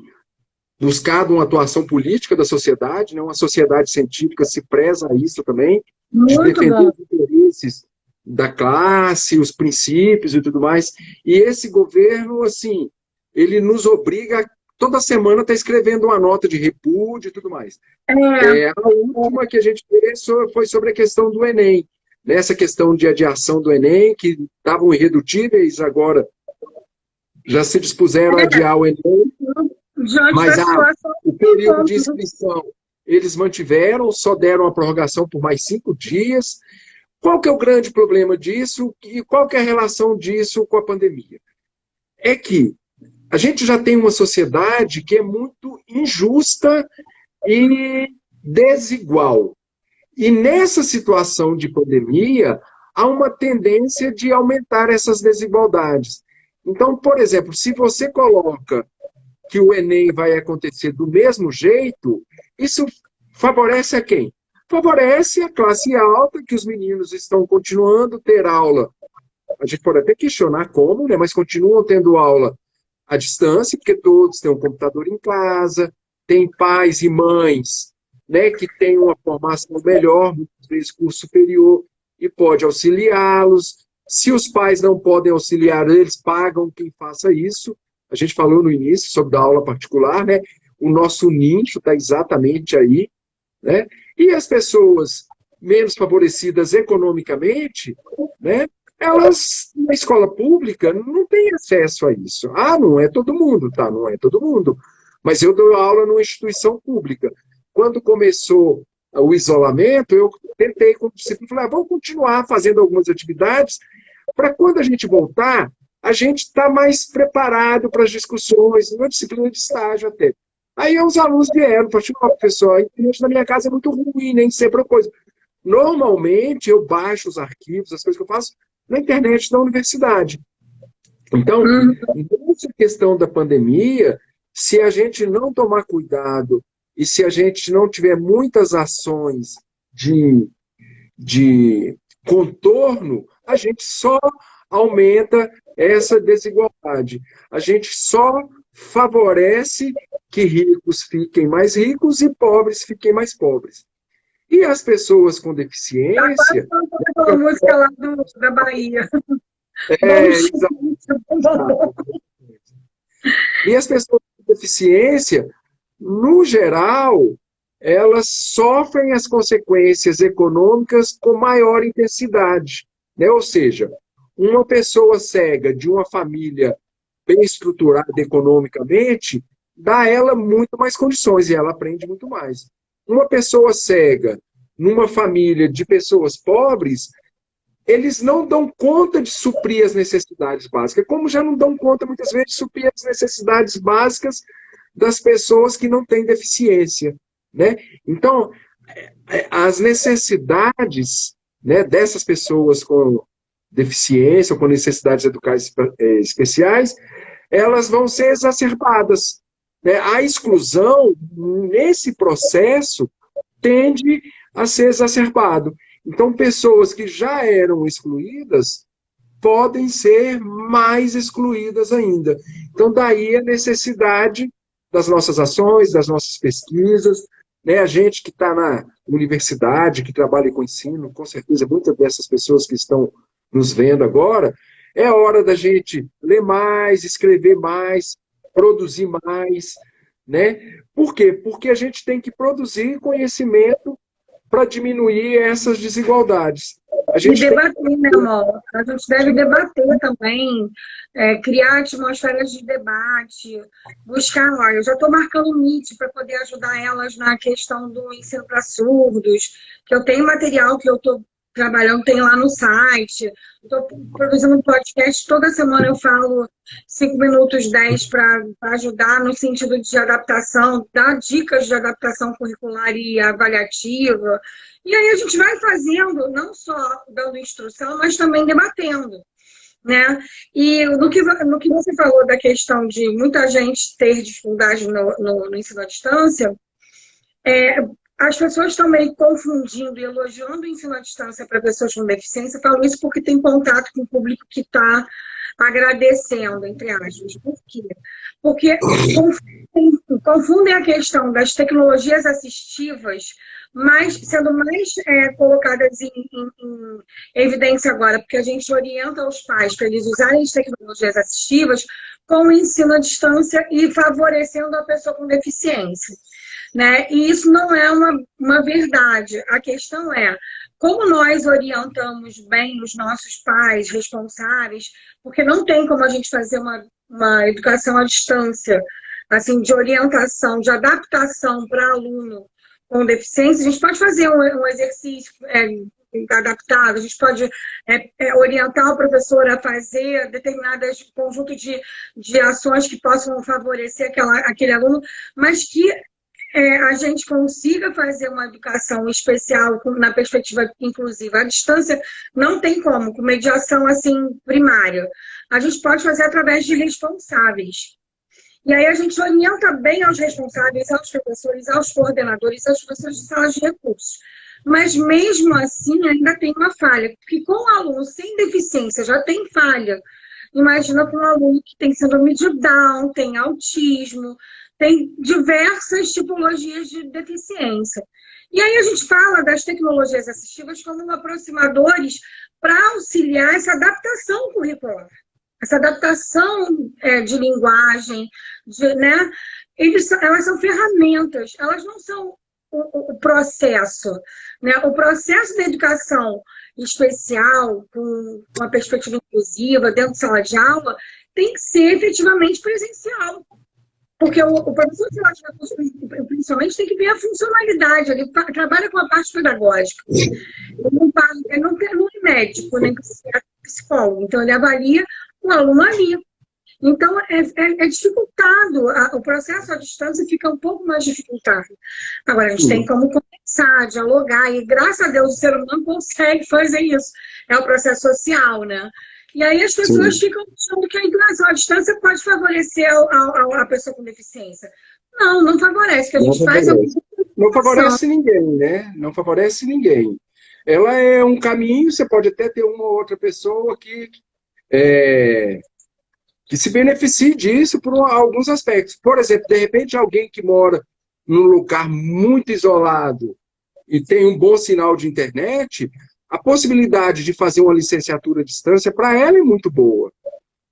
buscado uma atuação política da sociedade, né? Uma sociedade científica se preza a isso também, de defender os interesses da classe, os princípios e tudo mais. E esse governo, assim, ele nos obriga, toda semana, a estar escrevendo uma nota de repúdio e tudo mais. A última que a gente fez foi sobre a questão do Enem. Nessa questão de adiação do Enem, que estavam irredutíveis, agora já se dispuseram a adiar o Enem. Mas o período de inscrição eles mantiveram, só deram a prorrogação por mais 5 dias. Qual que é o grande problema disso e qual que é a relação disso com a pandemia? É que a gente já tem uma sociedade que é muito injusta e desigual. E nessa situação de pandemia, há uma tendência de aumentar essas desigualdades. Então, por exemplo, se você coloca que o Enem vai acontecer do mesmo jeito, isso favorece a quem? Favorece a classe alta, que os meninos estão continuando a ter aula. A gente pode até questionar como, né? Mas continuam tendo aula à distância, porque todos têm um computador em casa, tem pais e mães, né, que têm uma formação melhor, muitas vezes curso superior, e pode auxiliá-los. Se os pais não podem auxiliar, eles pagam quem faça isso. A gente falou no início sobre a aula particular, né? O nosso nicho está exatamente aí, né? E as pessoas menos favorecidas economicamente, né? Elas, na escola pública, não têm acesso a isso. Não é todo mundo, tá? Não é todo mundo. Mas eu dou aula numa instituição pública. Quando começou o isolamento, eu tentei com o discípulo, falei, vamos continuar fazendo algumas atividades para quando a gente voltar, a gente está mais preparado para as discussões, numa disciplina de estágio até. Aí os alunos vieram, falaram, professor, a internet na minha casa é muito ruim, nem sempre é coisa. Normalmente, eu baixo os arquivos, as coisas que eu faço, na internet da universidade. Então, nessa questão da pandemia, se a gente não tomar cuidado e se a gente não tiver muitas ações de contorno, a gente só aumenta essa desigualdade. A gente só favorece que ricos fiquem mais ricos e pobres fiquem mais pobres. E as pessoas com deficiência... A música lá da Bahia. Exato. E as pessoas com deficiência, no geral, elas sofrem as consequências econômicas com maior intensidade, né? Ou seja, uma pessoa cega de uma família bem estruturada economicamente, dá a ela muito mais condições e ela aprende muito mais. Uma pessoa cega numa família de pessoas pobres, eles não dão conta de suprir as necessidades básicas, como já não dão conta, muitas vezes, de suprir as necessidades básicas das pessoas que não têm deficiência, né? Então, as necessidades né, dessas pessoas com deficiência ou com necessidades educais especiais, elas vão ser exacerbadas, né? A exclusão, nesse processo, tende a ser exacerbado. Então, pessoas que já eram excluídas podem ser mais excluídas ainda. Então, daí a necessidade das nossas ações, das nossas pesquisas, né? A gente que está na universidade, que trabalha com ensino, com certeza muitas dessas pessoas que estão nos vendo agora, é hora da gente ler mais, escrever mais, produzir mais, né? Por quê? Porque a gente tem que produzir conhecimento para diminuir essas desigualdades. A E gente tem... debater, né, amor? A gente deve debater também, criar atmosferas de debate, buscar, olha, eu já estou marcando o Meet para poder ajudar elas na questão do ensino para surdos, que eu tenho material que eu estou trabalhando, tem lá no site, estou produzindo um podcast, toda semana eu falo 5 minutos, 10 para ajudar no sentido de adaptação, dar dicas de adaptação curricular e avaliativa. E aí a gente vai fazendo, não só dando instrução, mas também debatendo, né? E no que você falou da questão de muita gente ter dificuldade no ensino à distância, as pessoas estão meio confundindo e elogiando o ensino à distância para pessoas com deficiência. Eu falo isso porque tem contato com o público que está agradecendo, entre aspas. Por quê? Porque confundem a questão das tecnologias assistivas, sendo mais colocadas em evidência agora, porque a gente orienta os pais para eles usarem as tecnologias assistivas com o ensino à distância e favorecendo a pessoa com deficiência, né? E isso não é uma verdade. A questão é como nós orientamos bem os nossos pais responsáveis, porque não tem como a gente fazer uma educação à distância, assim, de orientação, de adaptação para aluno com deficiência. A gente pode fazer um exercício adaptado, a gente pode orientar o professor a fazer determinadas conjunto de ações que possam favorecer aquele aluno, mas que a gente consiga fazer uma educação especial na perspectiva inclusiva. À distância não tem como, com mediação assim primária. A gente pode fazer através de responsáveis. E aí a gente orienta bem aos responsáveis, aos professores, aos coordenadores, aos professores de salas de recursos. Mas mesmo assim ainda tem uma falha, porque com o aluno sem deficiência já tem falha. Imagina com um aluno que tem síndrome de Down, tem autismo, tem diversas tipologias de deficiência. E aí a gente fala das tecnologias assistivas como aproximadores para auxiliar essa adaptação curricular, essa adaptação de linguagem, né? Elas são ferramentas, elas não são o processo, né? O processo da educação especial, com uma perspectiva inclusiva, dentro de sala de aula, tem que ser efetivamente presencial. Porque o professor de sala de recursos, principalmente, tem que ver a funcionalidade, ele trabalha com a parte pedagógica. Ele não é médico, nem psicólogo, então ele avalia o aluno ali. Então, é dificultado, o processo à distância fica um pouco mais dificultado. Agora, a gente tem como conversar, dialogar, e graças a Deus o ser humano consegue fazer isso. É o processo social, né? E aí as pessoas ficam achando que a educação à distância pode favorecer a pessoa com deficiência. Não favorece. O que a gente faz não favorece ninguém, né? Não favorece ninguém. Ela é um caminho, você pode até ter uma ou outra pessoa que se beneficie disso por alguns aspectos. Por exemplo, de repente, alguém que mora num lugar muito isolado e tem um bom sinal de internet, a possibilidade de fazer uma licenciatura à distância para ela é muito boa,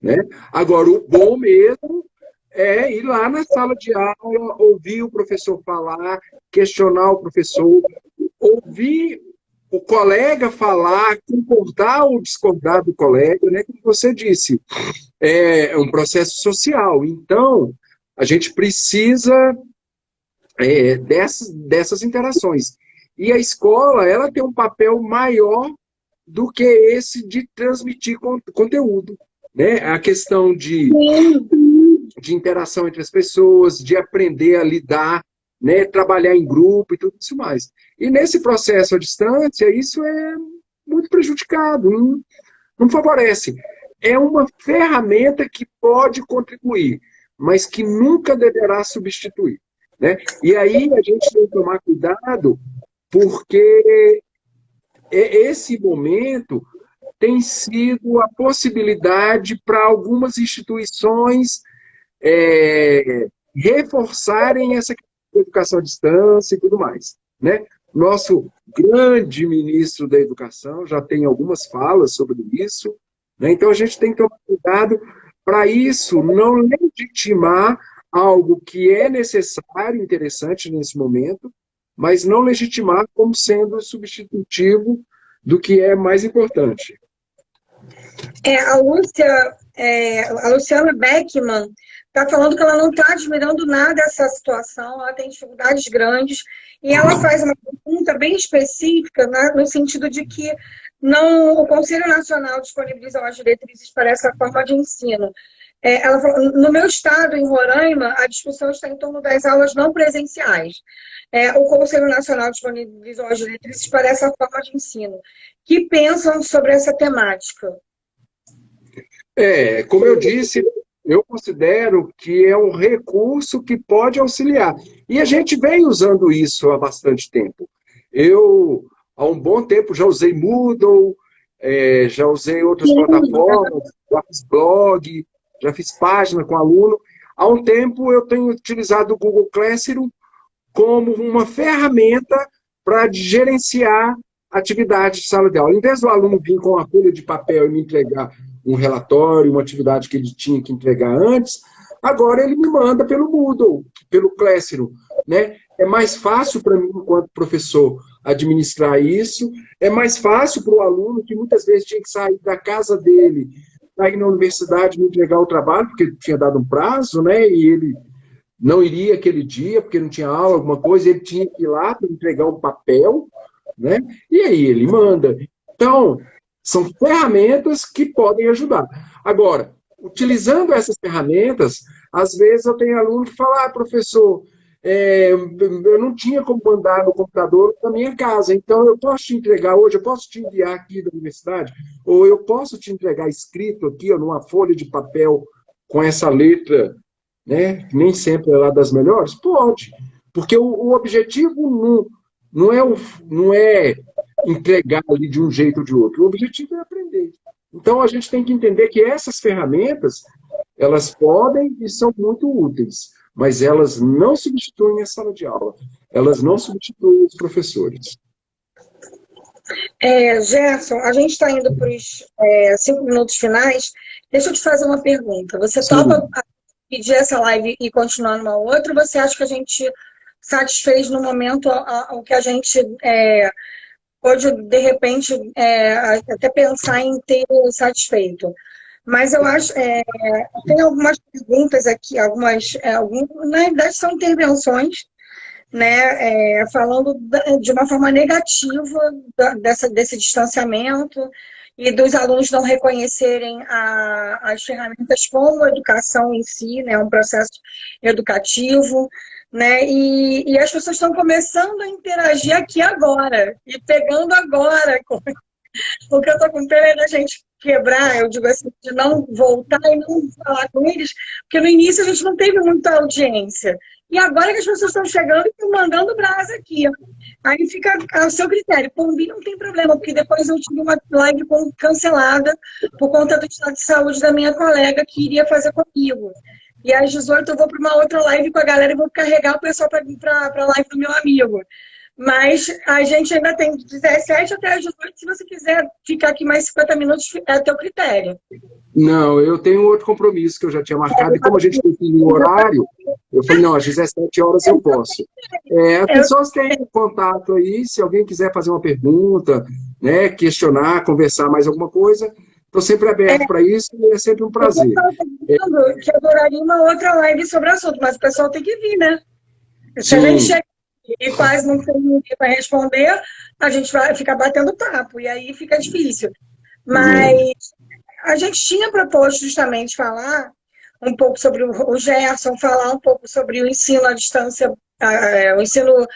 né? Agora, o bom mesmo é ir lá na sala de aula, ouvir o professor falar, questionar o professor, ouvir o colega falar, concordar ou discordar do colega, né? Como você disse, é um processo social. Então, a gente precisa dessas interações. E a escola, ela tem um papel maior do que esse de transmitir conteúdo, né? A questão de interação entre as pessoas, de aprender a lidar, né? Trabalhar em grupo e tudo isso mais. E nesse processo à distância, isso muito prejudicado, não favorece. É uma ferramenta que pode contribuir, mas que nunca deverá substituir, né? E aí a gente tem que tomar cuidado, porque esse momento tem sido a possibilidade para algumas instituições reforçarem essa educação à distância e tudo mais, né? Nosso grande ministro da Educação já tem algumas falas sobre isso, né? Então a gente tem que tomar cuidado para isso não legitimar algo que é necessário, interessante nesse momento, mas não legitimar como sendo substitutivo do que é mais importante. A Luciana Beckman está falando que ela não está admirando nada essa situação, ela tem dificuldades grandes, e ela faz uma pergunta bem específica, né, no sentido de que o Conselho Nacional disponibiliza as diretrizes para essa forma de ensino. Ela falou, no meu estado, em Roraima, a discussão está em torno das aulas não presenciais. O Conselho Nacional disponibilizou as diretrizes para essa forma de ensino. Que pensam sobre essa temática? Como eu disse, eu considero que é um recurso que pode auxiliar. E a gente vem usando isso há bastante tempo. Eu, há um bom tempo, já usei Moodle, já usei outras plataformas, já fiz blog, já fiz página com aluno. Há um tempo eu tenho utilizado o Google Classroom como uma ferramenta para gerenciar atividades de sala de aula. Em vez do aluno vir com uma folha de papel e me entregar um relatório, uma atividade que ele tinha que entregar antes, agora ele me manda pelo Moodle, pelo Classroom, né? É mais fácil para mim, enquanto professor, administrar isso, é mais fácil para o aluno, que muitas vezes tinha que sair da casa dele, sair na universidade me entregar o trabalho, porque ele tinha dado um prazo, né? E ele não iria aquele dia, porque não tinha aula, alguma coisa, ele tinha que ir lá para entregar um papel, né? E aí ele manda. Então, são ferramentas que podem ajudar. Agora, utilizando essas ferramentas, às vezes eu tenho aluno que fala, professor, eu não tinha como mandar no computador da minha casa, então eu posso te entregar hoje, eu posso te enviar aqui da universidade, ou eu posso te entregar escrito aqui, ó, numa folha de papel com essa letra, né, que nem sempre é lá das melhores? Pode, porque o objetivo não é entregar ali de um jeito ou de outro. O objetivo é aprender. Então, a gente tem que entender que essas ferramentas, elas podem e são muito úteis, mas elas não substituem a sala de aula. Elas não substituem os professores. Gerson, a gente está indo para os 5 minutos finais. Deixa eu te fazer uma pergunta. Você topa pedir essa live e continuar numa outra, ou você acha que a gente satisfez no momento o que a gente pode, de repente, até pensar em ter satisfeito? Mas eu acho, tem algumas perguntas aqui, na verdade são intervenções, né, falando de uma forma negativa desse distanciamento e dos alunos não reconhecerem as ferramentas como a educação em si, né, um processo educativo, né, e as pessoas estão começando a interagir aqui agora, e pegando agora, porque eu estou com pena da gente quebrar, eu digo assim, de não voltar e não falar com eles, porque no início a gente não teve muita audiência. E agora que as pessoas estão chegando e estão mandando brasa aqui. Aí fica ao seu critério. Por mim não tem problema, porque depois eu tive uma live cancelada por conta do estado de saúde da minha colega que iria fazer comigo. E às 18 eu vou para uma outra live com a galera e vou carregar o pessoal para a live do meu amigo. Mas a gente ainda tem 17 até as 18. Se você quiser ficar aqui mais 50 minutos, é a teu critério. Não, eu tenho outro compromisso que eu já tinha marcado, e como a gente definiu o horário, eu falei, não, às 17 horas eu posso. As pessoas têm contato aí, se alguém quiser fazer uma pergunta, né, questionar, conversar mais alguma coisa, estou sempre aberto para isso e é sempre um prazer. Eu adoraria uma outra live sobre o assunto, mas o pessoal tem que vir, né? Se a gente chega e quase não tem ninguém para responder, a gente vai ficar batendo papo, e aí fica difícil. Mas a gente tinha proposto justamente falar um pouco sobre o Gerson, falar um pouco sobre o ensino à distância, o ensino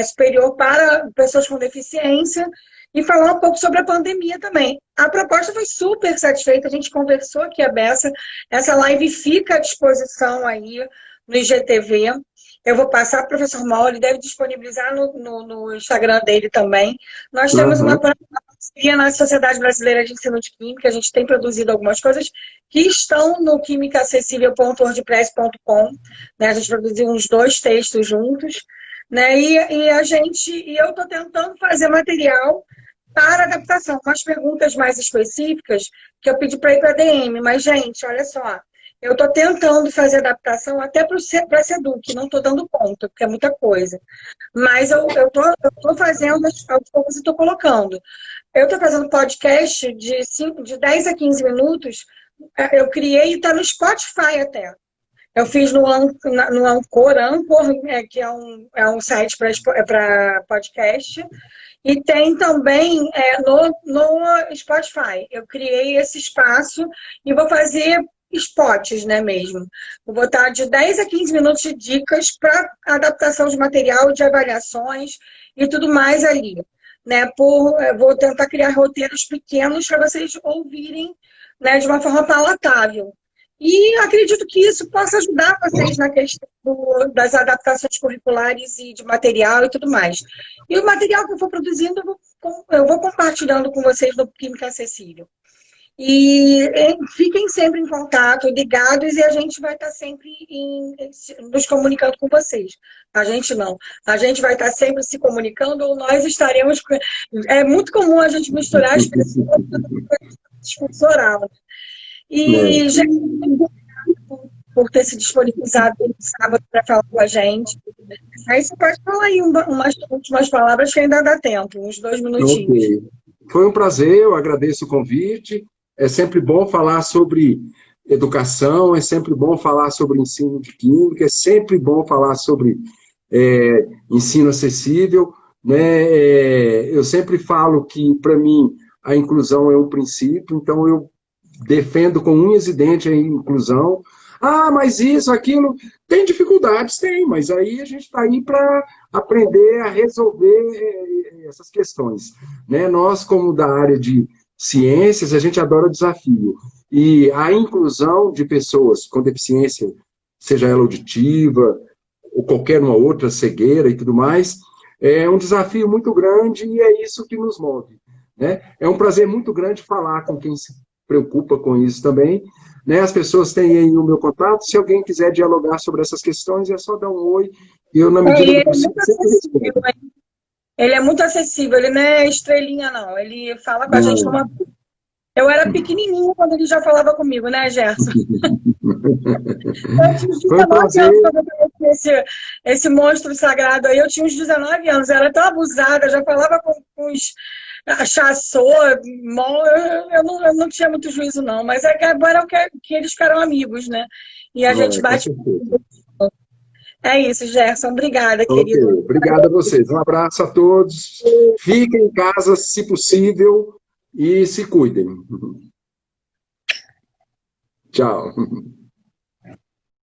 superior para pessoas com deficiência, e falar um pouco sobre a pandemia também. A proposta foi super satisfeita, a gente conversou aqui a beça, essa live fica à disposição aí no IGTV. Eu vou passar para o professor Mauro, ele deve disponibilizar no Instagram dele também. Nós temos uma parceria na Sociedade Brasileira de Ensino de Química, a gente tem produzido algumas coisas que estão no quimicaacessível.wordpress.com, né? A gente produziu uns 2 textos juntos, né? E eu estou tentando fazer material para adaptação, com as perguntas mais específicas que eu pedi para ir para a DM. Mas, gente, olha só, eu estou tentando fazer adaptação até para a Seduc, não estou dando conta, porque é muita coisa. Mas eu tô fazendo aos poucos e estou colocando. Eu estou fazendo podcast de 10 a 15 minutos, eu criei e está no Spotify até. Eu fiz no Anchor, que é um site para podcast, e tem também no Spotify. Eu criei esse espaço e vou fazer spots, né, mesmo. Vou botar de 10 a 15 minutos de dicas para adaptação de material, de avaliações e tudo mais ali. Né? Vou tentar criar roteiros pequenos para vocês ouvirem, né, de uma forma palatável. E acredito que isso possa ajudar vocês na questão das adaptações curriculares e de material e tudo mais. E o material que eu for produzindo, eu vou compartilhando com vocês no Química Acessível. E fiquem sempre em contato, ligados, e a gente vai estar sempre nos comunicando com vocês. A gente não. A gente vai estar sempre se comunicando, ou nós estaremos... É muito comum a gente misturar as pessoas no discurso oral. E, gente, por ter se disponibilizado no sábado para falar com a gente. Aí você pode falar aí umas últimas palavras que ainda dá tempo, uns 2 minutinhos. Okay. Foi um prazer, eu agradeço o convite. É sempre bom falar sobre educação, é sempre bom falar sobre ensino de química, é sempre bom falar sobre ensino acessível, né? Eu sempre falo que, para mim, a inclusão é um princípio, então eu defendo com unhas e dentes a inclusão. Ah, mas isso, aquilo, tem dificuldades, tem, mas aí a gente está aí para aprender a resolver essas questões. Né? Nós, como da área de ciências, a gente adora o desafio. E a inclusão de pessoas com deficiência, seja ela auditiva, ou qualquer uma outra, cegueira e tudo mais, é um desafio muito grande e é isso que nos move. Né? É um prazer muito grande falar com quem se preocupa com isso também. Né? As pessoas têm aí o meu contato, se alguém quiser dialogar sobre essas questões, é só dar um oi, e eu, na medida do possível, sempre respondo. Ele é muito acessível, ele não é estrelinha, não. Ele fala com a gente numa... Eu era pequenininho quando ele já falava comigo, né, Gerson? Eu tinha uns 19 anos quando eu conheci esse monstro sagrado aí. Eu tinha uns 19 anos, eu era tão abusada, já falava com os chassou, eu não tinha muito juízo, não. Mas agora que eles ficaram amigos, né? E a gente bate... É isso, Gerson. Obrigada, querido. Obrigado a vocês. Um abraço a todos. Fiquem em casa, se possível, e se cuidem. Tchau.